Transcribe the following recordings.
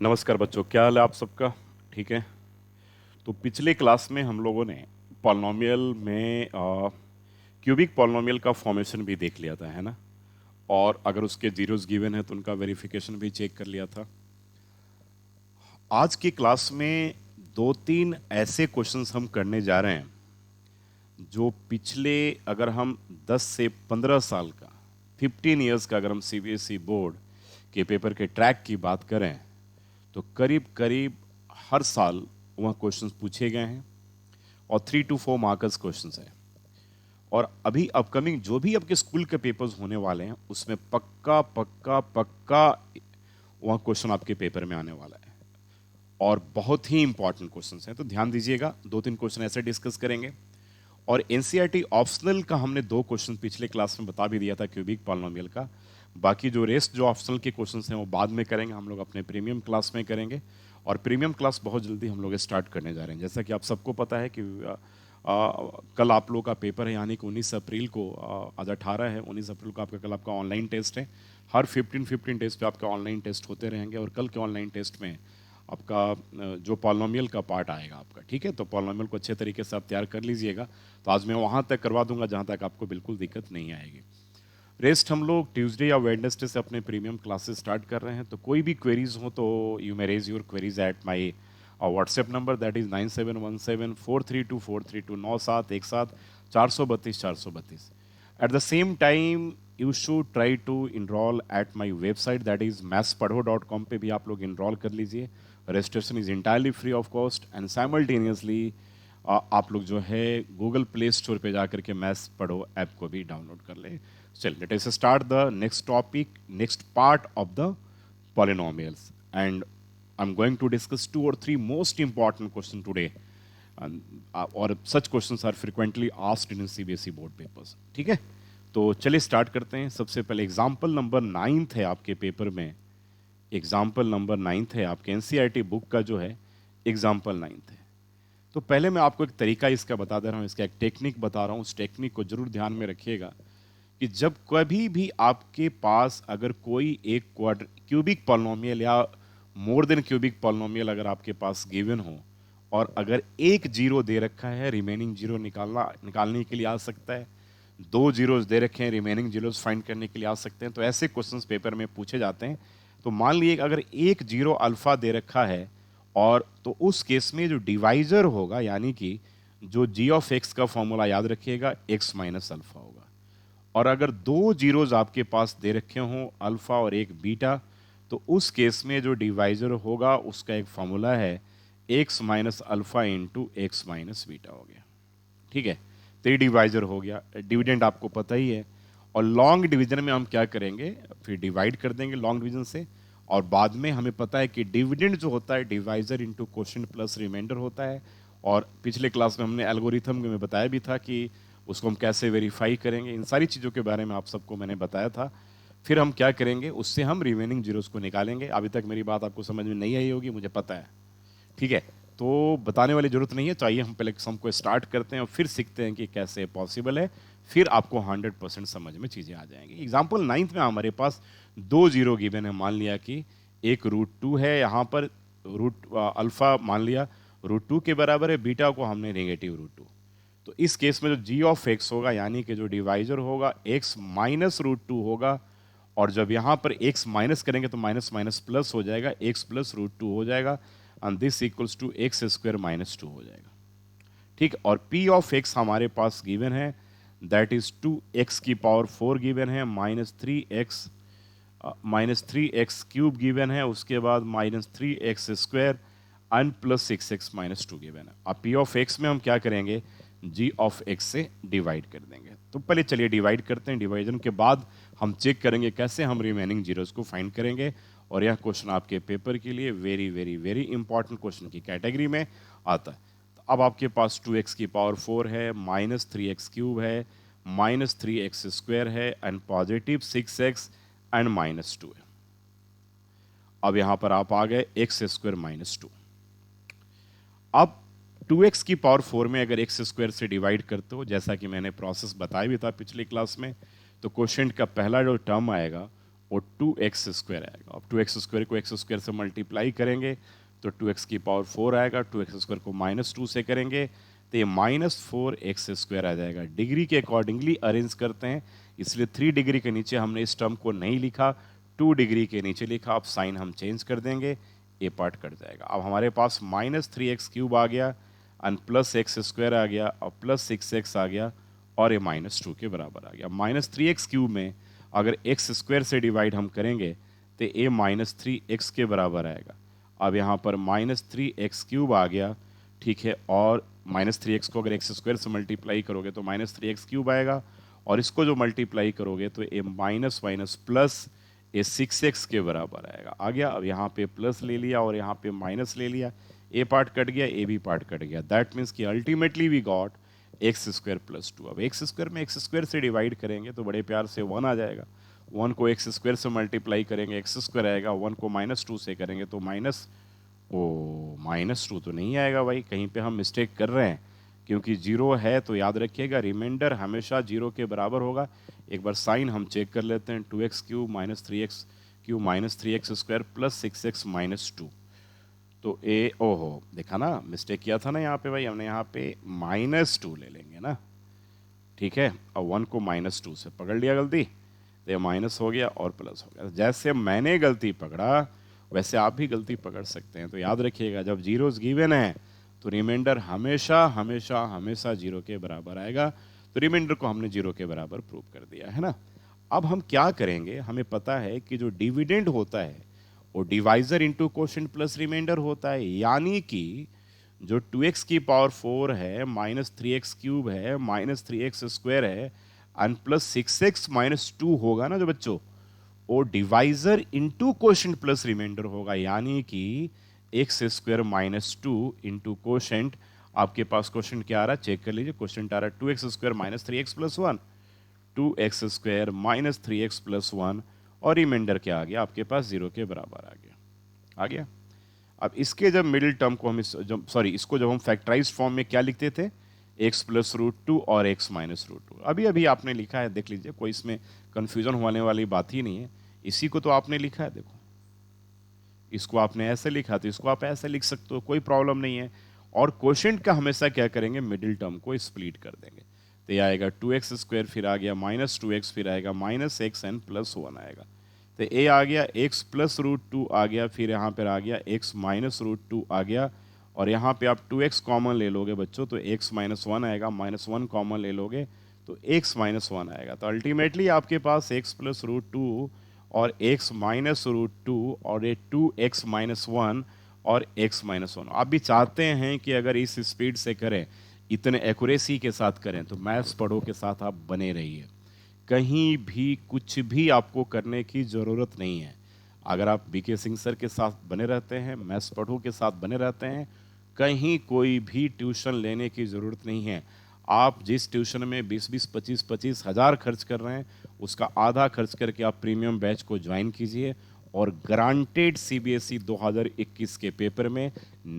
नमस्कार बच्चों, क्या हाल है आप सबका? ठीक है। तो पिछले क्लास में हम लोगों ने पॉलिनॉमियल में क्यूबिक पॉलिनॉमियल का फॉर्मेशन भी देख लिया था, है ना? और अगर उसके जीरोस गिवन है तो उनका वेरिफिकेशन भी चेक कर लिया था। आज की क्लास में दो तीन ऐसे क्वेश्चंस हम करने जा रहे हैं जो पिछले, अगर हम 10 से 15 साल का, 15 इयर्स का अगर हम सीबीएसई बोर्ड के पेपर के ट्रैक की बात करें तो करीब करीब हर साल वह क्वेश्चंस पूछे गए हैं और 3 to 4 मार्कर्स क्वेश्चंस हैं। और अभी अपकमिंग जो भी आपके स्कूल के पेपर्स होने वाले हैं उसमें पक्का पक्का पक्का वह क्वेश्चन आपके पेपर में आने वाला है और बहुत ही इंपॉर्टेंट क्वेश्चंस हैं। तो ध्यान दीजिएगा, दो तीन क्वेश्चन ऐसे डिस्कस करेंगे। और एनसीईआरटी ऑप्शनल का हमने दो क्वेश्चन पिछले क्लास में बता भी दिया था क्यूबिक पॉलिनोमियल का। बाकी जो रेस्ट जो ऑप्शनल के क्वेश्चंस हैं वो बाद में करेंगे, हम लोग अपने प्रीमियम क्लास में करेंगे। और प्रीमियम क्लास बहुत जल्दी हम लोग स्टार्ट करने जा रहे हैं। जैसा कि आप सबको पता है कि कल आप लोगों का पेपर है, यानी कि 19 अप्रैल को, आज 18 है, 19 अप्रैल को आपका कल आपका ऑनलाइन टेस्ट है। हर 15 डेज पे आपका ऑनलाइन टेस्ट होते रहेंगे और कल के ऑनलाइन टेस्ट में आपका जो पॉलिनोमियल का पार्ट आएगा आपका, ठीक है? तो पॉलिनोमियल को अच्छे तरीके से आप तैयार कर लीजिएगा। तो आज मैं वहाँ तक करवा दूंगा जहाँ तक आपको बिल्कुल दिक्कत नहीं आएगी। रेस्ट हम लोग ट्यूसडे या वेडनेसडे से अपने प्रीमियम क्लासेस स्टार्ट कर रहे हैं। तो कोई भी क्वेरीज हो तो you may raise your queries at my WhatsApp number, that is 9717432432, 9717 432 432। At the same time, you should try to enroll at my website, that is mathspadho.com पे भी आप लोग enroll कर लीजिए। Registration is entirely free of cost and simultaneously आप लोग जो है गूगल प्ले स्टोर पे जाकर के मैथ्स पढ़ो ऐप को भी डाउनलोड कर लें। चल, let us start the next topic, next part of the polynomials, and I'm going to discuss 2 or 3 most important questions today. और such questions are frequently asked in CBSE board papers, ठीक है? तो चलिए start करते हैं। सबसे पहले example number 9 है आपके पेपर में। एग्जाम्पल नंबर 9 है आपके एनसीईआरटी बुक का जो है, एग्जाम्पल 9 है। तो पहले मैं आपको एक तरीका इसका बता दे रहा हूँ, इसका एक टेक्निक बता रहा हूँ। उस टेक्निक को जरूर ध्यान में रखिएगा कि जब कभी भी आपके पास अगर कोई एक क्यूबिक पॉलिनोमियल या मोर देन क्यूबिक पॉलिनोमियल अगर आपके पास गिवन हो और अगर एक जीरो दे रखा है, रिमेनिंग जीरो निकालने के लिए आ सकता है। दो जीरोस दे रखे हैं, रिमेनिंग जीरोस फाइंड करने के लिए आ सकते हैं। तो ऐसे क्वेश्चंस पेपर में पूछे जाते हैं। तो मान लीजिए अगर एक जीरो अल्फा दे रखा है और तो उस केस में जो डिवाइजर होगा, यानी कि जो जी ऑफ एक्स का फॉर्मूला याद रखिएगा, एक्स माइनस अल्फा होगा। और अगर दो जीरोज आपके पास दे रखे हों, अल्फा और एक बीटा, तो उस केस में जो डिवाइजर होगा उसका एक फॉर्मूला है x minus alpha into x minus beta हो गया, ठीक है? तो ये डिवाइजर हो गया। डिविडेंड आपको पता ही है। और लॉन्ग डिवीजन में हम क्या करेंगे, फिर डिवाइड कर देंगे लॉन्ग डिवीजन से। और बाद में हमें पता है कि डिविडेंड जो होता है divisor into quotient plus remainder होता है। और पिछले क्लास में हमने एल्गोरिथम में बताया भी था कि उसको हम कैसे वेरीफाई करेंगे। इन सारी चीज़ों के बारे में आप सबको मैंने बताया था। फिर हम क्या करेंगे, उससे हम रिमेनिंग जीरोस को निकालेंगे। अभी तक मेरी बात आपको समझ में नहीं आई होगी, मुझे पता है, ठीक है? तो बताने वाली जरूरत नहीं है। चाहिए हम पहले सम को स्टार्ट करते हैं और फिर सीखते हैं कि कैसे पॉसिबल है। फिर आपको 100% समझ में चीज़ें आ जाएंगी। एग्जाम्पल 9 में हमारे पास दो जीरो गिवन है। मान लिया कि एक √2 है, यहाँ पर रूट अल्फा मान लिया √2 के बराबर है, बीटा को हमने नेगेटिव √2। तो इस केस में जो जी ऑफ एक्स होगा, यानी कि जो डिवाइजर होगा, एक्स माइनस √2 होगा। और जब यहाँ पर एक्स माइनस करेंगे तो माइनस माइनस प्लस हो जाएगा, एक्स प्लस √2 हो जाएगा, and this equals to x square minus 2 हो जाएगा, ठीक। और पी ऑफ एक्स हमारे पास गिवन है, दैट इज 2x⁴ गिवन है, -3x क्यूब गिवन है, उसके बाद -3x² N plus 6x minus 2 given है। अब पी ऑफ एक्स में हम क्या करेंगे, जी ऑफ एक्स से डिवाइड कर देंगे। तो पहले चलिए डिवाइड करते हैं। डिवाइजन के बाद हम चेक करेंगे कैसे हम रिमेनिंग जीरोस को फाइंड करेंगे। और यह क्वेश्चन आपके पेपर के लिए very very very important question की कैटेगरी में आता है। तो अब आपके पास 2x⁴ है, -3x³ है, -3x² है, एंड पॉजिटिव 6x एंड -2 है। अब यहां पर आप आ गए x² -2। अब 2x⁴ में अगर x² से डिवाइड करते हो, जैसा कि मैंने प्रोसेस बताया भी था पिछली क्लास में, तो क्वोशिएंट का पहला जो टर्म आएगा और 2x² आएगा। अब 2x² को x² से मल्टीप्लाई करेंगे तो 2x की पावर 4 आएगा, 2x² को -2 से करेंगे तो ये -4x² आ जाएगा। डिग्री के अकॉर्डिंगली अरेंज करते हैं, इसलिए 3 डिग्री के नीचे हमने इस टर्म को नहीं लिखा, 2 डिग्री के नीचे लिखा। अब साइन हम चेंज कर देंगे, ए पार्ट कट जाएगा। अब हमारे पास -3x³ आ गया और +x² आ गया और +6x आ गया और ये -2 के बराबर आ गया। -3x³ में अगर x² से डिवाइड हम करेंगे तो ये -3x के बराबर आएगा। अब यहाँ पर -3x³ आ गया, ठीक है, और -3x को अगर x² से मल्टीप्लाई करोगे तो -3x³ आएगा, और इसको जो मल्टीप्लाई करोगे तो ये माइनस माइनस प्लस ये 6x के बराबर आएगा। आ गया। अब यहाँ पे प्लस ले लिया और यहाँ पे माइनस ले लिया, ए पार्ट कट गया, ए बी पार्ट कट गया। दैट मीन्स कि अल्टीमेटली वी गॉट x² + 2। अब x² में x² से डिवाइड करेंगे तो बड़े प्यार से 1 आ जाएगा, 1 को x² से मल्टीप्लाई करेंगे x² आएगा, 1 को -2 से करेंगे तो -2 तो नहीं आएगा भाई, कहीं पे हम मिस्टेक कर रहे हैं, क्योंकि 0 है तो याद रखिएगा रिमाइंडर हमेशा 0 के बराबर होगा। एक बार साइन हम चेक कर लेते हैं, 2x³ -3x³ -3x² + 6x -2। तो ए ओहो, देखा ना मिस्टेक किया था ना यहाँ पे भाई, हमने यहाँ पे -2 ले लेंगे ना, ठीक है। और 1 को -2 से पकड़ लिया गलती, तो ये माइनस हो गया और प्लस हो गया। जैसे मैंने गलती पकड़ा वैसे आप भी गलती पकड़ सकते हैं। तो याद रखिएगा जब जीरोस गिवन है तो रिमाइंडर हमेशा हमेशा हमेशा 0 के बराबर आएगा। तो रिमाइंडर को हमने 0 के बराबर प्रूव कर दिया है ना। अब हम क्या करेंगे, हमें पता है कि जो डिविडेंड होता है वो divisor into quotient plus remainder होता है, यानी कि जो 2x की पावर 4 है -3x³ है -3x² है और +6x -2 होगा ना जो बच्चों, वो divisor into quotient plus remainder होगा, यानी कि x² -2 इंटू कोशेंट। आपके पास क्वेश्चन क्या आ रहा है चेक कर लीजिए, क्वेश्चन आ रहा है 2x² -3x + 1, 2x² -3x + 1 और रिमाइंडर क्या आ गया आपके पास 0 के बराबर आ गया। अब इसके जब मिडिल टर्म को हम इसको जब हम फैक्टराइज्ड फॉर्म में क्या लिखते थे, x + √2 और x - √2। अभी अभी आपने लिखा है, देख लीजिए, कोई इसमें कंफ्यूजन होने वाली बात ही नहीं है। इसी को तो आपने लिखा है, देखो इसको आपने ऐसे लिखा तो इसको आप ऐसे लिख सकते हो, कोई प्रॉब्लम नहीं है। और क्वोशिएंट का हमेशा क्या करेंगे, मिडिल टर्म को स्प्लिट कर देंगे। तो ये आएगा 2x², फिर आ गया -2x, फिर आएगा -x n + 1 आएगा। तो ये आ गया x + √2 आ गया, फिर यहाँ पर आ गया x - √2 आ गया, और यहाँ पे आप 2x कॉमन ले लोगे बच्चों तो x - 1 आएगा, -1 कॉमन ले लोगे तो x - 1 आएगा। तो अल्टीमेटली आपके पास x + √2 और x - √2 और ये 2x - 1 और x - 1। आप भी चाहते हैं कि अगर इस स्पीड से करें, इतने एक्यूरेसी के साथ करें, तो मैथ्स पढ़ो के साथ आप बने रहिए, कहीं भी कुछ भी आपको करने की ज़रूरत नहीं है। अगर आप बीके सिंह सर के साथ बने रहते हैं, मैथ्स पढ़ो के साथ बने रहते हैं, कहीं कोई भी ट्यूशन लेने की ज़रूरत नहीं है। आप जिस ट्यूशन में 20-20, 25-25 हज़ार खर्च कर रहे हैं, उसका आधा खर्च करके आप प्रीमियम बैच को ज्वाइन कीजिए और ग्रांटेड सीबीएसई 2021 के पेपर में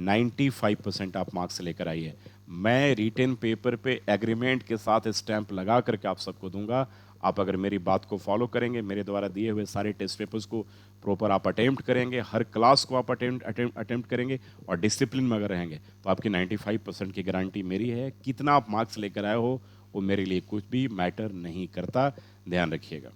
95% आप मार्क्स लेकर आइए। मैं रिटन पेपर पे एग्रीमेंट के साथ स्टैंप लगा करके आप सबको दूंगा। आप अगर मेरी बात को फॉलो करेंगे, मेरे द्वारा दिए हुए सारे टेस्ट पेपर्स को प्रॉपर आप अटेम्प्ट करेंगे, हर क्लास को आप अटेम्प्ट करेंगे और डिसिप्लिन में अगर रहेंगे, तो आपकी 95% की गारंटी मेरी है। कितना आप मार्क्स लेकर आए हो वो मेरे लिए कुछ भी मैटर नहीं करता, ध्यान रखिएगा।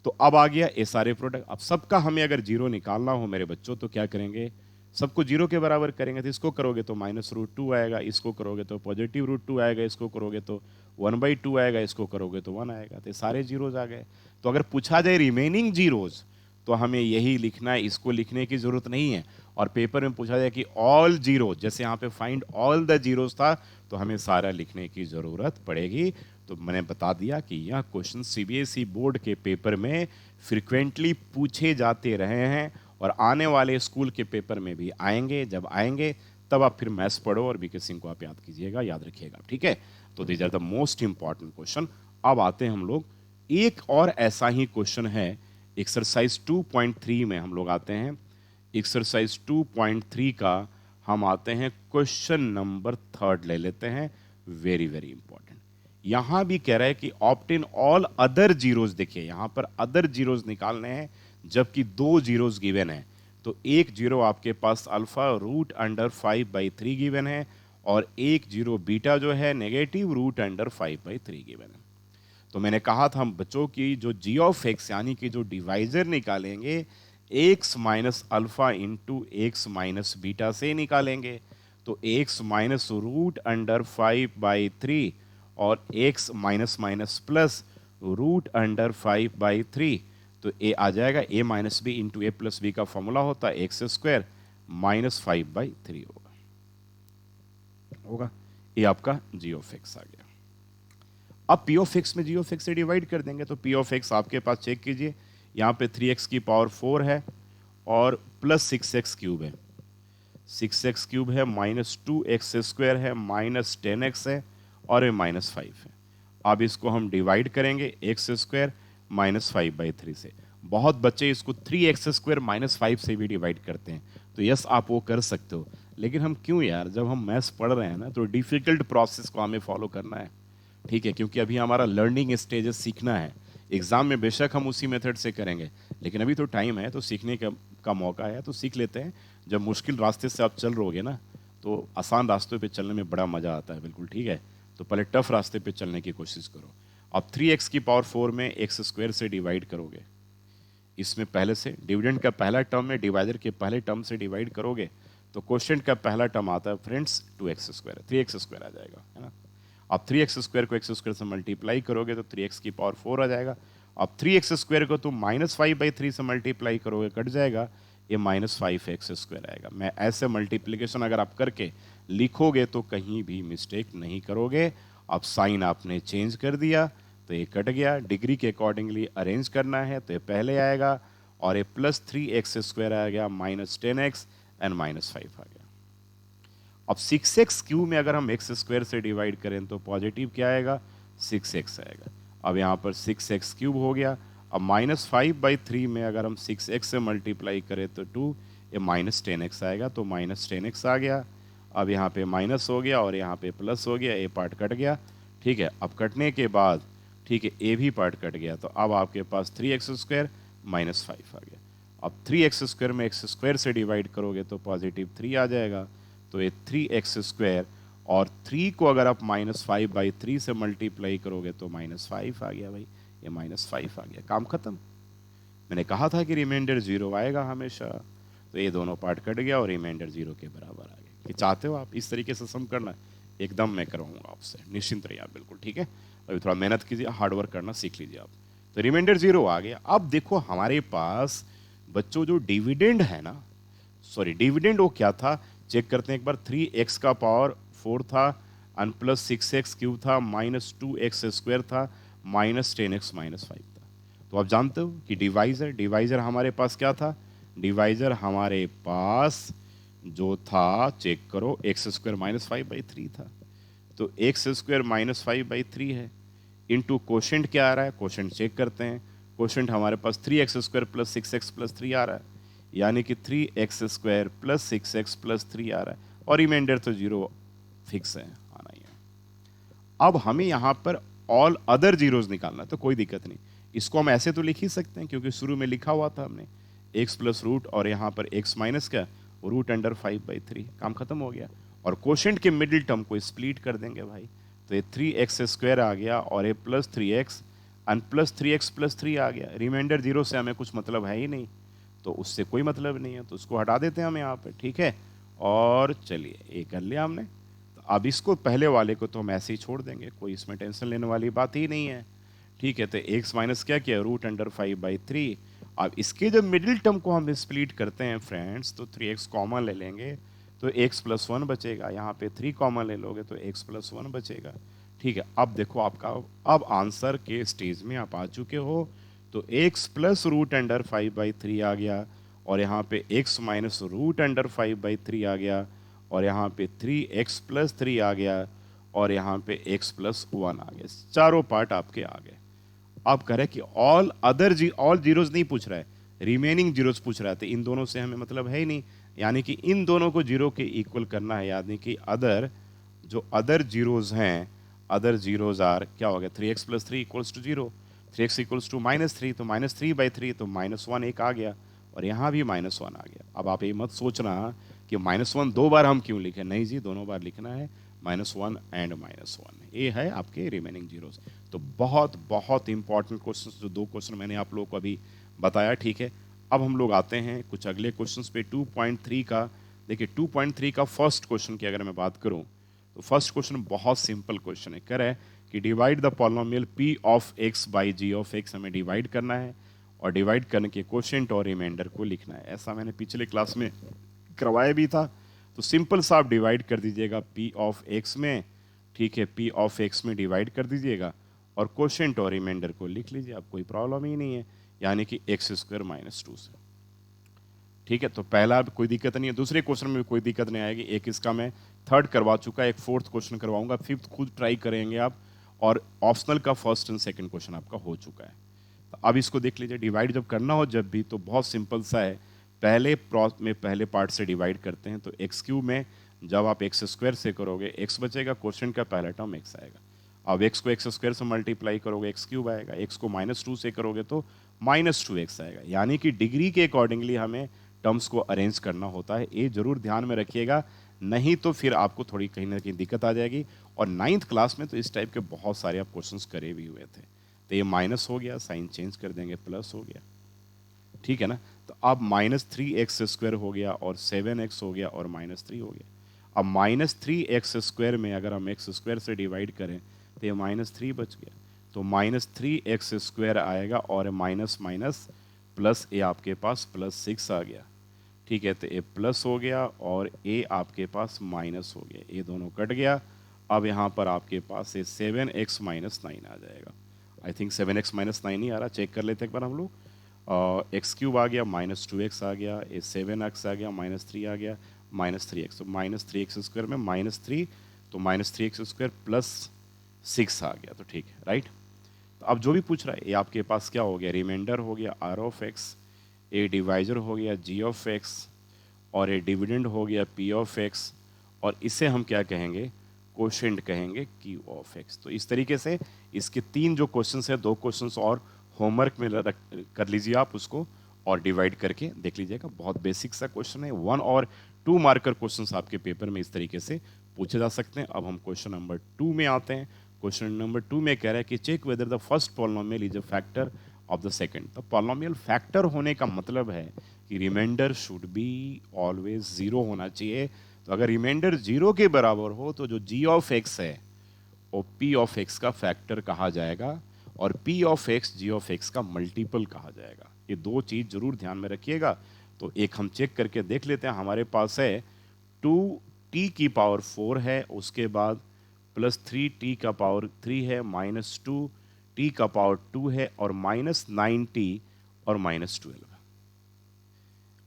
तो अब आ गया ये सारे प्रोडक्ट। अब सबका हमें अगर 0 निकालना हो मेरे बच्चों तो क्या करेंगे, सबको 0 के बराबर करेंगे। तो इसको करोगे तो -√2 आएगा, इसको करोगे तो +√2 आएगा, इसको करोगे तो 1/2 आएगा, इसको करोगे तो 1 आएगा। तो सारे जीरोज आ गए। तो अगर पूछा जाए रिमेनिंग जीरोज तो हमें यही लिखना है, इसको लिखने की जरूरत नहीं है। और पेपर में पूछा जाए कि ऑल जीरो, जैसे यहाँ पे फाइंड ऑल द जीरोज था, तो हमें सारा लिखने की जरूरत पड़ेगी। तो मैंने बता दिया कि यह क्वेश्चन सीबीएसई बोर्ड के पेपर में फ्रिक्वेंटली पूछे जाते रहे हैं और आने वाले स्कूल के पेपर में भी आएंगे। जब आएंगे तब आप फिर मैथ्स पढ़ो और बीके सिंह को आप याद कीजिएगा, याद रखिएगा, ठीक है। तो these are the most important question. अब आते हैं हम लोग, एक और ऐसा ही क्वेश्चन है एक्सरसाइज 2.3 में हम लोग आते हैं। एक्सरसाइज 2.3 का हम आते हैं क्वेश्चन नंबर 3 ले लेते हैं, वेरी वेरी इंपॉर्टेंट। यहां भी कह रहा है कि opt in all other zeros, देखिए यहां पर अदर जीरोज निकालने हैं जबकि दो जीरोज गिवन है। तो एक जीरो आपके पास अल्फा रूट अंडर 5/3 गिवन है और एक जीरो बीटा जो है नेगेटिव रूट अंडर 5/3 गिवन है। तो मैंने कहा था हम बच्चों की जो जी ऑफ एक्स यानी कि जो डिवाइजर निकालेंगे x minus alpha into x minus beta से निकालेंगे। तो एक्स माइनस रूट अंडर 5/3 और x minus minus plus root under 5/3, तो ए आ जाएगा a minus b into a plus b का फॉर्मूला होता है एक्स स्क्वायर माइनस 5/3 होगा। ये आपका जी ऑफ एक्स आ गया। अब पी ऑफ एक्स में जी ऑफ एक्स से डिवाइड कर देंगे तो पी ऑफ एक्स आपके पास चेक कीजिए, यहाँ पे 3x की पावर 4 है और प्लस 6x क्यूब है, 6x क्यूब है माइनस 2x स्क्वायर है माइनस 10x है और ये माइनस 5 है। अब इसको हम डिवाइड करेंगे एक्स स्क्वायर माइनस 5/3 से। बहुत बच्चे इसको 3x स्क्वायर माइनस 5 से भी डिवाइड करते हैं, तो यस आप वो कर सकते हो, लेकिन हम क्यों यार, जब हम मैथ्स पढ़ रहे हैं ना तो डिफिकल्ट प्रोसेस को हमें फॉलो करना है, ठीक है, क्योंकि अभी हमारा लर्निंग स्टेजेस सीखना है। एग्जाम में बेशक हम उसी मेथड से करेंगे, लेकिन अभी तो टाइम है, तो सीखने का मौका है, तो सीख लेते हैं। जब मुश्किल रास्ते से आप चल रहोगे ना तो आसान रास्तों पे चलने में बड़ा मज़ा आता है, बिल्कुल ठीक है। तो पहले टफ रास्ते पे चलने की कोशिश करो। अब 3x की पावर 4 में एक्स स्क्वायर से डिवाइड करोगे, इसमें पहले से डिविडेंड का पहला टर्म में डिवाइडर के पहले टर्म से डिवाइड करोगे तो क्वोशिएंट का पहला टर्म आता है friends 2x square, 3x square आ जाएगा, है ना। अब 3x स्क्वायर को x स्क्वायर से मल्टीप्लाई करोगे तो 3x की पावर 4 आ जाएगा। अब 3x स्क्वायर को तुम माइनस 5/3 से मल्टीप्लाई करोगे, कट जाएगा, ये माइनस 5x स्क्वायर आएगा। मैं ऐसे मल्टीप्लीकेशन अगर आप करके लिखोगे तो कहीं भी मिस्टेक नहीं करोगे। अब साइन आपने चेंज कर दिया तो ये कट गया, डिग्री के अकॉर्डिंगली अरेंज करना है तो ये पहले आएगा और ये प्लस 3x स्क्वायर आ गया माइनस 10x एंड माइनस 5 आ गया। अब 6x क्यूब में अगर हम एक्स स्क्वायर से डिवाइड करें तो पॉजिटिव क्या आएगा, 6x आएगा। अब यहाँ पर 6x क्यूब हो गया। अब माइनस 5/3 में अगर हम 6x से मल्टीप्लाई करें तो 2, ये माइनस 10x आएगा, तो माइनस 10x आ गया। अब यहाँ पे माइनस हो गया और यहाँ पे प्लस हो गया, ए पार्ट कट गया, ठीक है। अब कटने के बाद, ठीक है, ए भी पार्ट कट गया, तो अब आपके पास 3x स्क्वायर माइनस 5 आ गया। अब 3x स्क्वायर में एक्स स्क्वायर से डिवाइड करोगे तो पॉजिटिव 3 आ जाएगा, तो ये 3x स्क्वायर और 3 को अगर आप माइनस 5/3 से मल्टीप्लाई करोगे तो माइनस 5 आ गया भाई, ये माइनस 5 आ गया, काम खत्म। मैंने कहा था कि रिमाइंडर 0 आएगा हमेशा, तो ये दोनों पार्ट कट गया और रिमाइंडर 0 के बराबर आ गया। कि चाहते हो आप इस तरीके से सम करना, एकदम मैं कराऊंगा आपसे, निश्चिंत रहिए आप, बिल्कुल ठीक है। अभी थोड़ा मेहनत कीजिए, हार्ड वर्क करना सीख लीजिए आप। तो रिमाइंडर 0 आ गया। अब देखो हमारे पास बच्चों जो डिविडेंड है ना, सॉरी डिविडेंड वो क्या था, चेक करते हैं एक बार। 3x का पावर 4 था एंड प्लस 6x क्यूब था माइनस 2x स्क्वायर था माइनस 10x माइनस 5 था। तो आप जानते हो कि डिवाइजर हमारे पास क्या था, डिवाइजर हमारे पास जो था, चेक करो, एक्स स्क्वायर माइनस 5/3 था, तो एक्स स्क्वायर माइनस 5/3 है इंटू कोशेंट क्या आ रहा है, कोशेंट चेक करते हैं। कोशेंट हमारे पास 3x square plus 6x plus 3 आ रहा है, यानी कि 3x square plus 6x plus 3 आ रहा है और रिमाइंडर तो 0 फिक्स है, आना ही है। अब हमें यहाँ पर ऑल अदर जीरोज निकालना है, तो कोई दिक्कत नहीं, इसको हम ऐसे तो लिख ही सकते हैं क्योंकि शुरू में लिखा हुआ था हमने x प्लस रूट और यहाँ पर x माइनस क्या, रूट अंडर 5/3, काम खत्म हो गया। और कोशेंट के मिडिल टर्म को स्प्लिट कर देंगे भाई, तो ये 3x स्क्वायर आ गया और ये plus 3x and plus 3x plus 3 आ गया। रिमाइंडर 0 से हमें कुछ मतलब है ही नहीं, तो उससे कोई मतलब नहीं है, तो उसको हटा देते हैं हम यहाँ पे, ठीक है। और चलिए ये कर लिया हमने, तो अब इसको पहले वाले को तो हम ऐसे ही छोड़ देंगे, कोई इसमें टेंशन लेने वाली बात ही नहीं है, ठीक है। तो x माइनस क्या किया, रूट अंडर 5/3। अब इसके जब मिडिल टर्म को हम स्प्लिट करते हैं फ्रेंड्स, तो 3x कॉमन ले लेंगे तो x प्लस 1 बचेगा, यहाँ पे 3 कॉमन ले लोगे तो x प्लस 1 बचेगा, ठीक है। अब देखो आपका, अब आंसर के स्टेज में आप आ चुके हो, तो x प्लस रूट अंडर 5/3 आ गया और यहाँ पे x माइनस रूट अंडर 5/3 आ गया और यहाँ पे 3x प्लस 3 आ गया और यहाँ पे x प्लस 1 आ गया, चारों पार्ट आपके आ गए। अब कह रहे कि ऑल अदर ऑल जीरोज नहीं पूछ रहा है, रिमेनिंग जीरोज पूछ रहा है, तो इन दोनों से हमें मतलब है ही नहीं, यानी कि इन दोनों को जीरो के इक्वल करना है, यानी कि अदर जो अदर जीरोज हैं, अदर जीरोज आर, क्या हो गया 3x plus 3 equals to 0, 3x equals to -3, तो -3/3 तो -1 एक आ गया, और यहाँ भी -1 आ गया। अब आप ये मत सोचना कि -1 दो बार हम क्यों लिखें, नहीं जी, दोनों बार लिखना है, -1 एंड -1, ये है आपके रिमेनिंग जीरोस। तो बहुत बहुत इंपॉर्टेंट क्वेश्चन, जो दो क्वेश्चन मैंने आप लोगों को अभी बताया, ठीक है। अब हम लोग आते हैं कुछ अगले क्वेश्चंस पे। 2.3 का देखिए, 2.3 का फर्स्ट क्वेश्चन की अगर मैं बात करूं, तो फर्स्ट क्वेश्चन बहुत सिंपल क्वेश्चन है। कह रहा है कि divide the polynomial p of x by g of x, हमें डिवाइड करना है, और डिवाइड करने के क्वोशिएंट और रिमाइंडर को लिखना है। ऐसा मैंने पिछले क्लास में करवाया भी था। तो सिंपल सा आप डिवाइड कर दीजिएगा p ऑफ x में, ठीक है, p ऑफ x में डिवाइड कर दीजिएगा, और क्वोशिएंट और रिमाइंडर को लिख लीजिए। अब कोई प्रॉब्लम ही नहीं है, यानी कि x² - 2 से, ठीक है। तो पहला कोई दिक्कत नहीं है, दूसरे क्वेश्चन में भी कोई दिक्कत नहीं आएगी। एक इसका मैं थर्ड करवा चुका, एक फोर्थ क्वेश्चन करवाऊंगा, फिफ्थ खुद ट्राई करेंगे आप, और ऑप्शनल का फर्स्ट एंड सेकंड क्वेश्चन आपका हो चुका है। तो अब इसको देख लीजिए, डिवाइड जब करना हो जब भी, तो बहुत सिंपल सा है। पहले पार्ट से डिवाइड करते हैं, तो x³ में जब आप x² से करोगे x बचेगा, क्वेश्चन का पहला टर्म x आएगा। अब x को x² से मल्टीप्लाई करोगे x³ आएगा, x को -2 से करोगे तो -2x आएगा। यानी कि डिग्री के अकॉर्डिंगली हमें टर्म्स को अरेंज करना होता है, ये जरूर ध्यान में रखिएगा, नहीं तो फिर आपको थोड़ी कहीं ना कहीं दिक्कत आ जाएगी। और 9th क्लास में तो इस टाइप के बहुत सारे आप क्वेश्चंस करे भी हुए थे। तो ये माइनस हो गया, साइन चेंज कर देंगे, प्लस हो गया, ठीक है ना। तो अब -3x² हो गया, और 7x हो गया, और -3 हो गया। अब -3x² में अगर हम x² से डिवाइड करें तो ये -3 बच गया, तो -3x² आएगा, और माइनस माइनस प्लस ए आपके पास +6 आ गया, ठीक है। तो ए प्लस हो गया, और ए आपके पास माइनस हो गया, ये दोनों कट गया। अब यहाँ पर आपके पास ये 7x - 9 आ जाएगा। आई थिंक 7x - 9 ही आ रहा, चेक कर लेते हैं एक बार हम लोग। x³ आ गया, -2x आ गया, ये 7x आ गया, -3 आ गया, -3x, तो -3x² में -3, तो -3x² +6 आ गया, तो ठीक है, राइट। तो अब जो भी पूछ रहा है, ये आपके पास क्या हो गया, रिमाइंडर हो गया r of x, A divisor हो गया g ऑफ x, और ए डिविडेंड हो गया p ऑफ x, और इसे हम क्या कहेंगे, क्वोशिएंट कहेंगे q ऑफ x। तो इस तरीके से इसके 3 जो क्वेश्चंस है, 2 क्वेश्चंस और होमवर्क में कर लीजिए आप उसको, और डिवाइड करके देख लीजिएगा। बहुत बेसिक सा क्वेश्चन है, 1 और 2 मार्कर क्वेश्चंस आपके पेपर में इस तरीके से पूछे जा सकते हैं। अब हम क्वेश्चन नंबर 2 में आते हैं। क्वेश्चन नंबर 2 में कह रहा है कि check whether the first polynomial is a factor of the second. तो पॉलिनोमियल फैक्टर होने का मतलब है कि रिमाइंडर शुड बी ऑलवेज 0 होना चाहिए। तो अगर रिमाइंडर 0 के बराबर हो तो जो g ऑफ x है वो p ऑफ x का फैक्टर कहा जाएगा, और p of x g of x का मल्टीपल कहा जाएगा। ये दो चीज जरूर ध्यान में रखिएगा। तो एक हम चेक करके देख लेते हैं। हमारे पास है 2t⁴ है, उसके बाद +3t⁴ है, -2t⁴ है, और -9t और -12,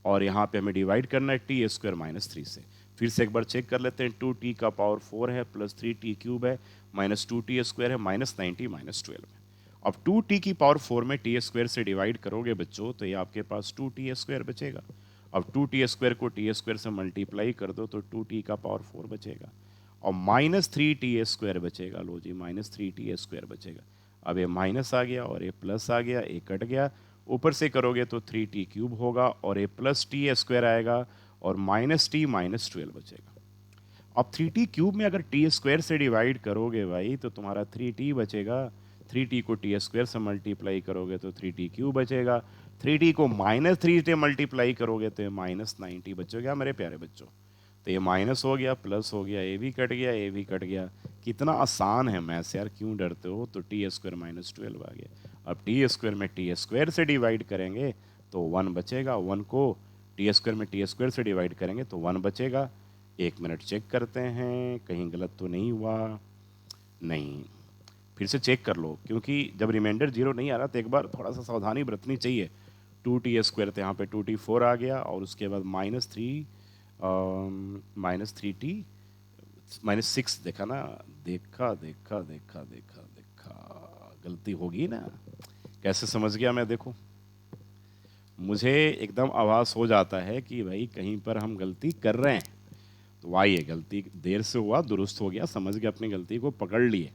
और यहाँ पे हमें डिवाइड करना है t² - 3 से। फिर से एक बार चेक कर लेते हैं, 2t⁴ है, +3t³ है, -2t² है, -9t -12 है। अब 2t⁴ में t² से डिवाइड करोगे बच्चों, तो ये आपके पास 2t² बचेगा। अब 2t² को t² से मल्टीप्लाई कर दो तो 2t⁴ बचेगा, और -3t² बचेगा। लो जी, -3t² बचेगा। अब ये माइनस आ गया, और ये प्लस आ गया, ये कट गया, ऊपर से करोगे तो 3t³ होगा, और ये +t² आएगा, और -t -12 बचेगा। अब 3t³ में अगर t² से डिवाइड करोगे भाई, तो तुम्हारा 3t बचेगा। 3t को t² से मल्टीप्लाई करोगे तो 3t³ बचेगा। 3t को -3 से मल्टीप्लाई करोगे तो ये -9t बचेगा मेरे प्यारे बच्चों। तो ये माइनस हो गया, प्लस हो गया, ये भी कट गया, ये भी कट गया। कितना आसान है मैथ्स यार, क्यों डरते हो। तो t² -12 आ गया। अब t² में t² से डिवाइड करेंगे तो 1 बचेगा। 1 को t² में t² से डिवाइड करेंगे तो 1 बचेगा। 1 मिनट चेक करते हैं, कहीं गलत तो नहीं हुआ। नहीं, फिर से चेक कर लो, क्योंकि जब रिमाइंडर 0 नहीं आ रहा तो एक बार थोड़ा सा सावधानी बरतनी चाहिए। 2t² तो यहाँ पे 2t4 आ गया, और उसके बाद -3t -6 देखा ना, देखा देखा देखा देखा देखा, गलती होगी ना। कैसे समझ गया मैं, देखो मुझे एकदम आभास हो जाता है कि भाई कहीं पर हम गलती कर रहे हैं। तो आइए, गलती देर से हुआ, दुरुस्त हो गया, समझ गया, अपनी गलती को पकड़ लिए।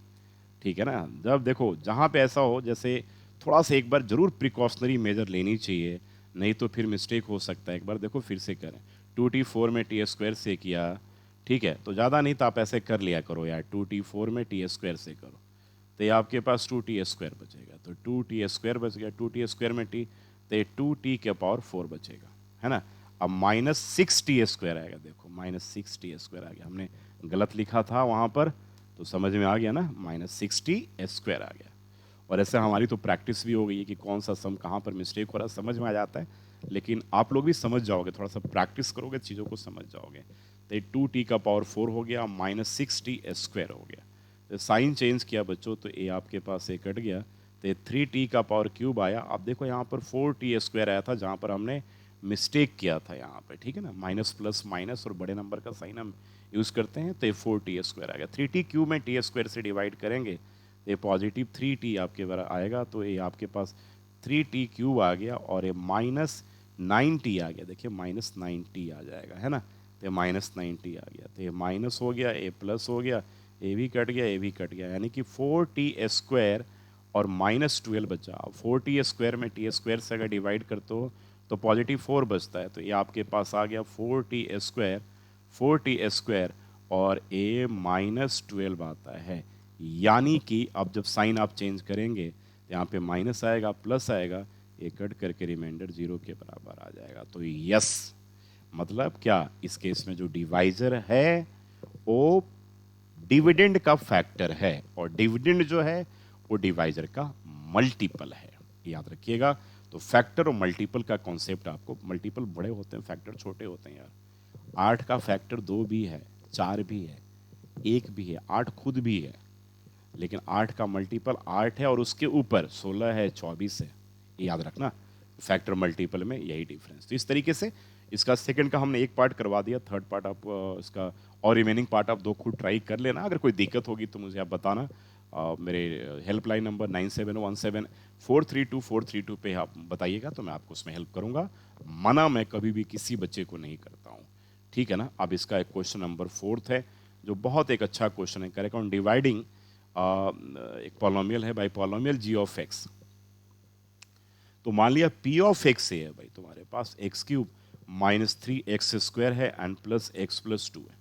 ठीक है ना। जब देखो जहाँ पे ऐसा हो, जैसे थोड़ा सा एक बार जरूर प्रिकॉशनरी मेजर लेनी चाहिए, नहीं तो फिर मिस्टेक हो सकता है। एक बार देखो फिर से करें, 2t4 में टी स्क्वायर से किया, ठीक है, तो ज़्यादा नहीं तो आप ऐसे कर लिया करो यार, 2t4 में टी स्क्वायर से करो तो ये आपके पास 2t स्क्वायर बचेगा, तो 2t स्क्वायर बच गया, 2t स्क्वायर में टी, तो ये 2t के पावर 4 बचेगा, है ना। अब -6t स्क्वायर आएगा, देखो -6t स्क्वायर आ गया, हमने गलत लिखा था वहाँ पर, तो समझ में आ गया ना, -6t स्क्वायर आ गया। और ऐसे हमारी तो प्रैक्टिस भी हो गई है कि कौन सा सम कहाँ पर मिस्टेक हो रहा है समझ में आ जाता है, लेकिन आप लोग भी समझ जाओगे, थोड़ा सा प्रैक्टिस करोगे चीज़ों को समझ जाओगे। तो ये 2t का पावर 4 हो गया, -6t स्क्वायर हो गया, तो साइन चेंज किया बच्चों, तो ये आपके पास ये कट गया, तो ये 3t का पावर क्यूब आया। अब देखो यहाँ पर 4t स्क्वायर आया था जहाँ पर हमने मिस्टेक किया था यहाँ पे, ठीक है ना, माइनस प्लस माइनस और बड़े नंबर का साइन हम यूज़ करते हैं, तो ये 4t स्क्वायर आ गया। 3t क्यूब में टी स्क्वायर से डिवाइड करेंगे तो ये पॉजिटिव 3t आपके बार आएगा, तो ये आपके पास 3t क्यूब आ गया, और ये -9t आ गया, देखिए -9t आ जाएगा, है ना, तो ये -9t आ गया, तो ये माइनस हो गया, ये प्लस हो गया, ये भी कट गया, ये भी कट गया, यानी कि 4t स्क्वायर और -12 बचा। अब 4t स्क्वायर में टी स्क्वायर से अगर डिवाइड करते हो तो पॉजिटिव 4 बचता है, तो ये आपके पास आ गया 4t स्क्वायर, 4t स्क्वायर, और a -12 आता है। यानी कि अब जब साइन आप चेंज करेंगे तो यहाँ पे माइनस आएगा, प्लस आएगा, ये कट करके रिमाइंडर 0 के बराबर आ जाएगा। तो यस, मतलब क्या, इस केस में जो डिवाइजर है वो डिविडेंड का फैक्टर है, और डिविडेंड जो है वो डिवाइजर का मल्टीपल है, याद रखिएगा। तो फैक्टर और मल्टीपल का कॉन्सेप्ट, आपको मल्टीपल बड़े होते हैं, फैक्टर छोटे होते हैं यार। 8 का फैक्टर 2 भी है, 4 भी है, 1 भी है, 8 खुद भी है, लेकिन 8 का मल्टीपल 8 है और उसके ऊपर 16 है, 24 है, ये याद रखना। फैक्टर मल्टीपल में यही डिफरेंस। तो इस तरीके से इसका सेकंड का हमने एक पार्ट करवा दिया, थर्ड पार्ट आप इसका और रिमेनिंग पार्ट आप 2 खुद ट्राई कर लेना। अगर कोई दिक्कत होगी तो मुझे आप बताना। मेरे हेल्पलाइन नंबर 9717432432 पे आप बताइएगा, तो मैं आपको उसमें हेल्प करूंगा। मना मैं कभी भी किसी बच्चे को नहीं करता हूँ, ठीक है ना। अब इसका एक क्वेश्चन नंबर 4 है, जो बहुत एक अच्छा क्वेश्चन है। करेक्ट ऑन डिवाइडिंग एक पॉलिनोमियल है भाई, पॉलिनोमियल जी ऑफ एक्स। तो मान लिया पी ऑफ एक्स है भाई, तुम्हारे पास एक्स क्यूब -3x² है एंड +x+2 है,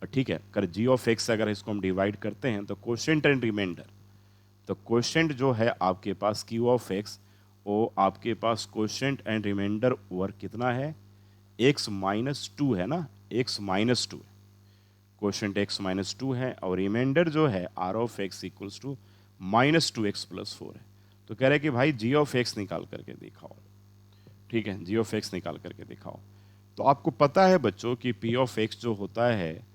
और ठीक है, कर जी ऑफ एक्स अगर इसको हम डिवाइड करते हैं तो क्वोशिएंट एंड रिमाइंडर, तो क्वोशिएंट जो है आपके पास क्यू ऑफ एक्स, वो आपके पास क्वोशिएंट एंड रिमाइंडर ओवर कितना है, x-2 है ना, x-2 है, क्वोशिएंट x-2 है, और रिमाइंडर जो है R of x equals to -2x+4 है। तो कह रहे हैं कि भाई जी ऑफ एक्स निकाल करके दिखाओ, ठीक है, जी ऑफ एक्स निकाल करके दिखाओ। तो आपको पता है बच्चों कि पी ऑफ एक्स जो होता है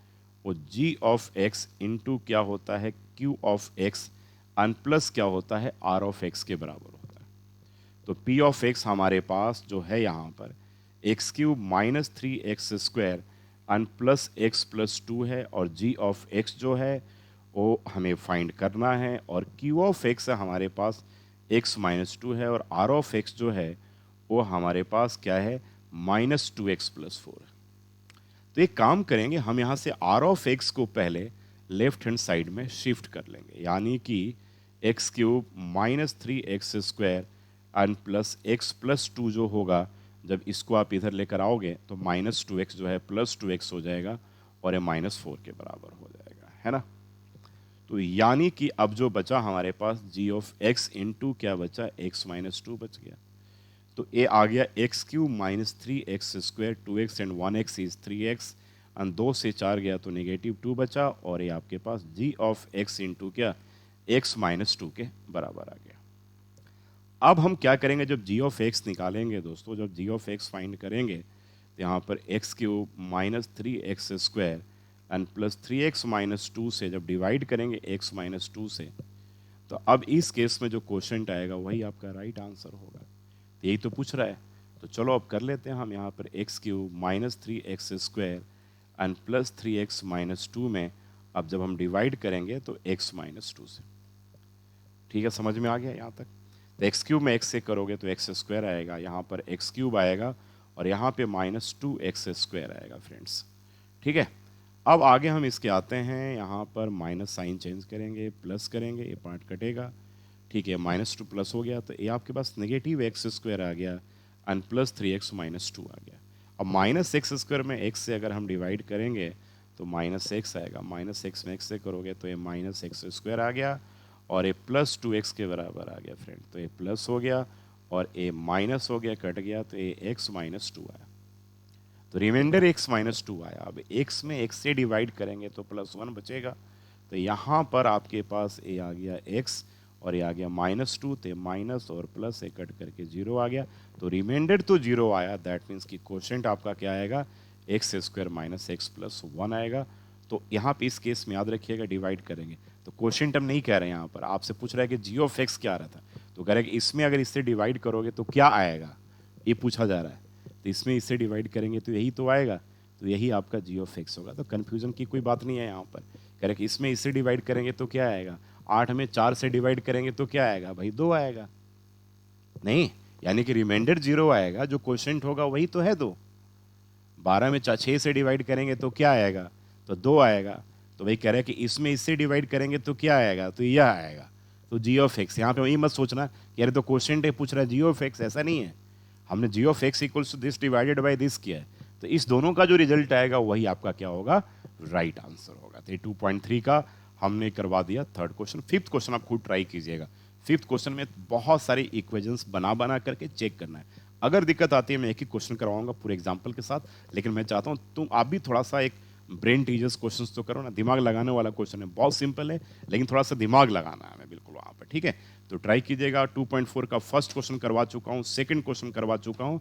वो जी ऑफ एक्स इंटू क्या होता है, Q of x, and plus क्या होता है, आर ऑफ एक्स के बराबर होता है। तो पी ऑफ एक्स हमारे पास जो है यहाँ पर x³ -3x² एंड +x+2 है, और जी ऑफ एक्स जो है वो हमें फाइंड करना है, और क्यू ऑफ एक्स हमारे पास x-2 है, और आर ऑफ एक्स जो है वो हमारे पास क्या है, -2x+4 है। तो एक काम करेंगे, हम यहाँ से आर ऑफ एक्स को पहले लेफ्ट हैंड साइड में शिफ्ट कर लेंगे, यानी कि x³ -3x² एंड +x+2 जो होगा, जब इसको आप इधर लेकर आओगे तो -2x जो है +2x हो जाएगा, और ये -4 के बराबर हो जाएगा, है ना। तो यानी कि अब जो बचा हमारे पास जी ऑफ एक्स इंटू क्या बचा, x-2 बच गया। तो ए आ गया x³ -3x², 2x and 1x is 3x, and 2 से 4 गया तो -2 बचा, और ये आपके पास जी ऑफ एक्स इंटू क्या, x-2 के बराबर आ गया। अब हम क्या करेंगे, जब जी ऑफ एक्स निकालेंगे दोस्तों, जब जी ऑफ एक्स फाइंड करेंगे तो यहाँ पर x³ -3x² एंड +3x-2 से जब डिवाइड करेंगे x-2 से, तो अब इस केस में जो क्वोशिएंट आएगा वही आपका राइट आंसर होगा। तो यही तो पूछ रहा है, तो चलो अब कर लेते हैं हम यहाँ पर x³ -3x² एंड +3x-2 में अब जब हम डिवाइड करेंगे तो x-2 से, ठीक है, समझ में आ गया यहाँ तक। तो x³ में x से करोगे तो x² आएगा, यहाँ पर x³ आएगा, और यहाँ पे -2x² आएगा फ्रेंड्स, ठीक है। अब आगे हम इसके आते हैं, यहाँ पर माइनस साइन चेंज करेंगे, प्लस करेंगे, ये पार्ट कटेगा, ठीक है, माइनस टू प्लस हो गया, तो ये आपके पास नेगेटिव एक्स स्क्वायर आ गया and plus 3x minus two आ गया। अब माइनस एक्स स्क्वायर में एक्स से अगर हम डिवाइड करेंगे तो माइनस एक्स आएगा, माइनस एक्स में एक्स से करोगे तो ये माइनस एक्स स्क्वायर आ गया और ये प्लस 2x के बराबर आ गया फ्रेंड, तो ये प्लस हो गया और ये माइनस हो गया, कट गया, तो ये x माइनस टू आया, तो रिमाइंडर x माइनस टू आया। अब x में x से डिवाइड करेंगे तो प्लस वन बचेगा, तो यहाँ पर आपके पास ये आ गया x और ये आ गया माइनस टू, तो माइनस और प्लस से कट करके जीरो आ गया, तो रिमाइंडर तो जीरो आया, दैट मीन्स कि क्वोशिएंट आपका क्या आएगा, x square minus x plus one आएगा। तो यहाँ पे इस केस में याद रखिएगा डिवाइड करेंगे तो क्वोशिएंट हम नहीं कह रहे हैं, यहाँ पर आपसे पूछ रहा है कि जी ऑफ एक्स क्या आ रहा था, तो कह रहे हैं कि इसमें अगर इससे डिवाइड करोगे तो क्या आएगा, ये पूछा जा रहा है, तो इसमें इससे डिवाइड करेंगे तो यही तो आएगा, तो यही आपका जी ऑफ एक्स होगा। तो कन्फ्यूजन की कोई बात नहीं है यहाँ पर, कह रहे कि इसमें इससे डिवाइड करेंगे तो क्या आएगा, 8 में 4 से डिवाइड करेंगे तो क्या आएगा भाई, 2 आएगा, नहीं, यानी कि रिमाइंडर जीरो आएगा, जो क्वोशिएंट होगा वही तो है 2। 12 में 6 से डिवाइड करेंगे तो क्या आएगा, तो 2 आएगा, तो भाई कह रहे हैं कि इसमें इससे डिवाइड करेंगे तो क्या आएगा, तो यह आएगा, तो जी ऑफ एक्स। यहाँ पे वही मत सोचना कि अरे तो क्वोशिएंट है पूछ रहा है जी ऑफ एक्स, ऐसा नहीं है, हमने G of x equals to this divided by this किया है, तो इस दोनों का जो रिजल्ट आएगा वही आपका क्या होगा, राइट आंसर होगा। तो 2.3 का हमने करवा दिया थर्ड क्वेश्चन। फिफ्थ क्वेश्चन आप खुद ट्राई कीजिएगा, फिफ्थ क्वेश्चन में बहुत सारी इक्वेशंस बना बना करके चेक करना है, अगर दिक्कत आती है मैं एक ही क्वेश्चन करवाऊंगा पूरे एग्जाम्पल के साथ, लेकिन मैं चाहता हूं तुम आप भी थोड़ा सा एक ब्रेन टीजर्स क्वेश्चंस तो करो ना, दिमाग लगाने वाला क्वेश्चन है, बहुत सिंपल है लेकिन थोड़ा सा दिमाग लगाना है हमें बिल्कुल वहां पर, ठीक है, तो ट्राई कीजिएगा। 2.4 का फर्स्ट क्वेश्चन करवा चुका हूं, सेकंड क्वेश्चन करवा चुका हूं,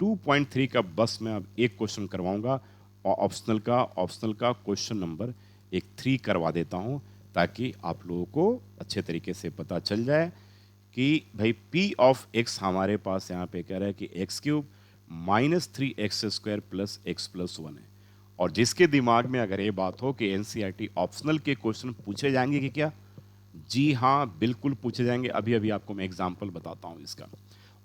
2.3 का बस मैं अब एक क्वेश्चन करवाऊंगा और ऑप्शनल का क्वेश्चन नंबर एक 3 करवा देता हूं, ताकि आप लोगों को अच्छे तरीके से पता चल जाए कि भाई p ऑफ x हमारे पास यहाँ पे कह रहा है कि x cube minus 3x square plus x plus one है, और जिसके दिमाग में अगर ये बात हो कि एनसीईआरटी ऑप्शनल के क्वेश्चन पूछे जाएंगे कि क्या, जी हाँ बिल्कुल पूछे जाएंगे, अभी अभी आपको मैं एग्जाम्पल बताता हूँ इसका।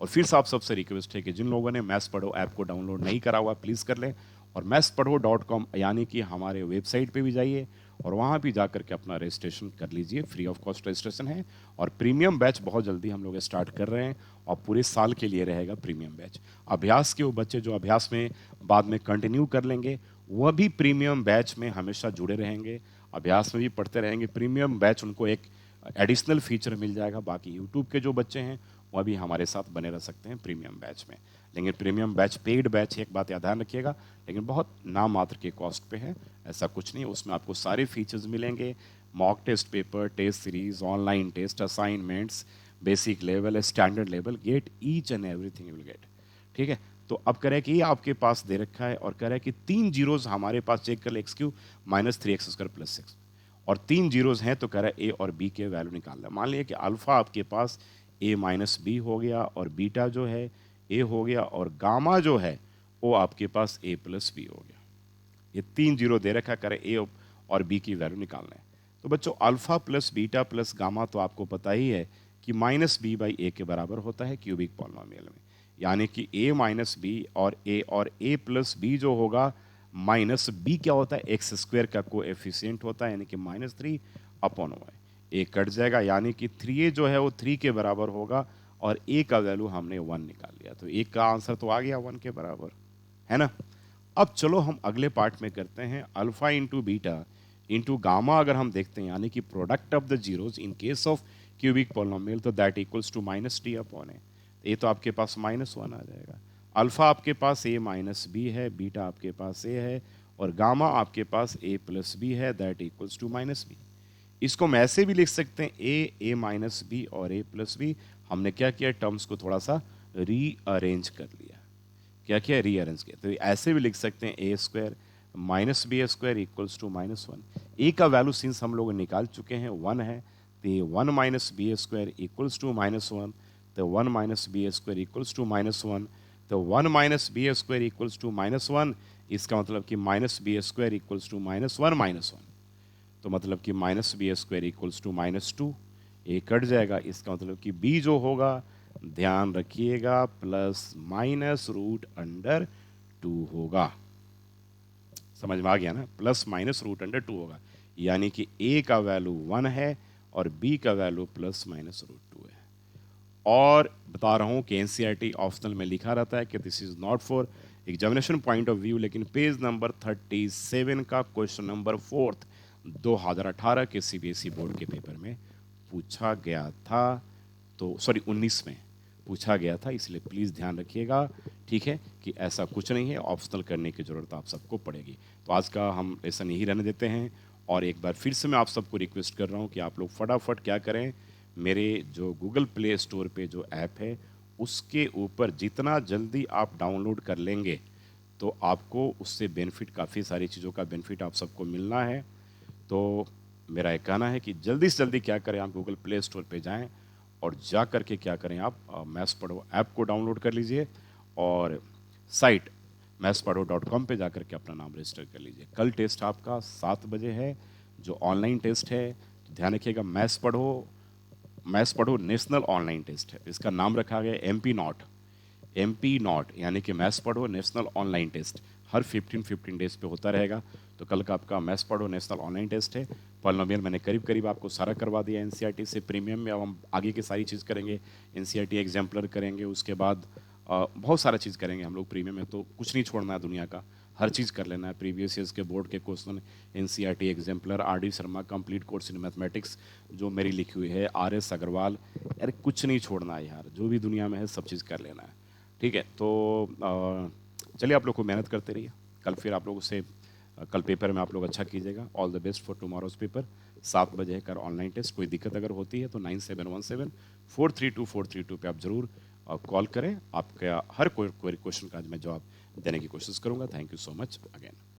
और फिर से आप सबसे रिक्वेस्ट है कि जिन लोगों ने मैथ्स पढ़ो ऐप को डाउनलोड नहीं करा हुआ प्लीज़ कर लें, और mathspado.com यानी कि हमारे वेबसाइट पे भी जाइए और वहाँ भी जा करके अपना रजिस्ट्रेशन कर लीजिए, फ्री ऑफ कॉस्ट रजिस्ट्रेशन है, और प्रीमियम बैच बहुत जल्दी हम लोग स्टार्ट कर रहे हैं और पूरे साल के लिए रहेगा प्रीमियम बैच। अभ्यास के वो बच्चे जो अभ्यास में बाद में कंटिन्यू कर लेंगे वह भी प्रीमियम बैच में हमेशा जुड़े रहेंगे, अभ्यास में भी पढ़ते रहेंगे, प्रीमियम बैच उनको एक एडिशनल फीचर मिल जाएगा। बाकी यूट्यूब के जो बच्चे हैं वह भी हमारे साथ बने रह सकते हैं प्रीमियम बैच में, लेकिन प्रीमियम बैच पेड बैच, एक बात याद ध्यान रखिएगा, लेकिन बहुत नाम मात्र के कॉस्ट पे है, ऐसा कुछ नहीं, उसमें आपको सारे फीचर्स मिलेंगे, mock test paper, test series, online test, assignments, basic level, standard level, get each and everything you will get, ठीक है। तो अब कह रहा है कि ये आपके पास दे रखा है और कह रहा है कि 3 जीरोज हमारे पास, चेक कर ले, x Q minus 3x square plus 6, और 3 जीरोज हैं, तो कह रहा है ए और बी के वैल्यू निकालना है। मान लिया कि अल्फा आपके पास ए माइनस बी हो गया और बीटा जो है ए हो गया और गामा जो है वो आपके पास ए प्लस बी हो गया, ये 3 जीरो दे रखा, करे ए और बी की वैल्यू निकालना है। तो बच्चों alpha plus beta plus gamma तो आपको पता ही है कि माइनस बी बाई ए के बराबर होता है क्यूबिक पॉलिनोमियल में, यानी कि ए माइनस बी और ए प्लस बी जो होगा, माइनस बी क्या होता है, एक्स स्क्वायर का कोएफिशिएंट होता है, यानी कि माइनस 3 अपॉन वाई, ए कट जाएगा, यानी कि 3a जो है वो 3 के बराबर होगा और a का वैल्यू हमने 1 निकाल लिया, तो a का आंसर तो आ गया 1 के बराबर, है ना। अब चलो हम अगले पार्ट में करते हैं, alpha into beta into gamma अगर हम देखते हैं, यानी कि product of the zeros in case of cubic polynomial, तो that equals to minus T upon A, ये तो आपके पास -1 आ जाएगा। अल्फा आपके पास a माइनस बी है, बीटा आपके पास a है और गामा आपके पास a प्लस बी है, that equals to minus B. इसको हम ऐसे भी लिख सकते हैं ए माइनस बी और ए प्लस बी, हमने क्या किया, टर्म्स को थोड़ा सा रीअरेंज कर लिया, क्या किया, रीअरेंज किया, तो ऐसे भी लिख सकते हैं A square minus B square equals to -1, A का वैल्यू सिंस हम लोग निकाल चुके हैं 1 है, तो ये 1 minus B square equals to -1, तो 1 minus B square equals to -1, तो 1 minus B square equals to -1, इसका मतलब कि minus B square equals to -1, तो मतलब कि minus B square equals to -2, a cut जाएगा, इसका मतलब कि बी जो होगा, ध्यान रखिएगा, प्लस माइनस रूट अंडर 2 होगा, समझ में आ गया ना, plus minus root under two होगा, यानी कि ए का वैल्यू 1 है और बी का value plus minus root two है। और बता रहा हूँ कि एनसीईआरटी ऑप्शनल में लिखा रहता है कि this is not for examination point of view, लेकिन पेज नंबर 37 का क्वेश्चन नंबर फोर्थ 2018 के सीबीएसई बोर्ड के पेपर में पूछा गया था, तो सॉरी 19 में पूछा गया था, इसलिए प्लीज़ ध्यान रखिएगा, ठीक है, कि ऐसा कुछ नहीं है, ऑप्शनल करने की ज़रूरत आप सबको पड़ेगी। तो आज का हम लेसन यही रहने देते हैं, और एक बार फिर से मैं आप सबको रिक्वेस्ट कर रहा हूँ कि आप लोग फटाफट क्या करें, मेरे जो गूगल प्ले स्टोर पे जो ऐप है उसके ऊपर जितना जल्दी आप डाउनलोड कर लेंगे तो आपको उससे बेनिफिट, काफ़ी सारी चीज़ों का बेनिफिट आप सबको मिलना है। तो मेरा एक कहना है कि जल्दी से जल्दी क्या करें, आप गूगल प्ले स्टोर पे जाएं और जा कर के क्या करें, आप मैथ्स पढ़ो ऐप को डाउनलोड कर लीजिए और साइट mathspado.com पे जा कर के अपना नाम रजिस्टर कर लीजिए। कल टेस्ट आपका 7 बजे है, जो ऑनलाइन टेस्ट है, तो ध्यान रखिएगा, मैथ्स पढ़ो नेशनल ऑनलाइन टेस्ट है, इसका नाम रखा गया MP नॉट, यानी कि मैथ्स पढ़ो नेशनल ऑनलाइन टेस्ट, हर 15 डेज पे होता रहेगा। तो कल का आपका मैथ्स पढ़ो नेशनल ऑनलाइन टेस्ट है। पॉलिनोमियल मैंने करीब करीब आपको सारा करवा दिया एनसीईआरटी से प्रीमियम में, अब हम आगे की सारी चीज़ करेंगे, एनसीईआरटी एग्जाम्पलर करेंगे, उसके बाद बहुत सारा चीज़ करेंगे हम लोग प्रीमियम में, तो कुछ नहीं छोड़ना है दुनिया का, हर चीज़ कर लेना है। प्रीवियस ईयर्स के बोर्ड के question, NCERT exemplar, RD Sharma complete course in mathematics जो मेरी लिखी हुई है, RS अग्रवाल, यार कुछ नहीं छोड़ना है यार, जो भी दुनिया में है सब चीज़ कर लेना है, ठीक है। तो चलिए, आप लोग को मेहनत करते रहिए, कल फिर आप लोगों से कल पेपर में आप लोग अच्छा कीजिएगा। All the best for tomorrow's paper. 7 बजे है कर ऑनलाइन टेस्ट, कोई दिक्कत अगर होती है तो 9717 432 432 पे आप ज़रूर कॉल करें, आपका हर कोई क्वेश्चन का आज मैं जवाब देने की कोशिश करूंगा। Thank you so much again.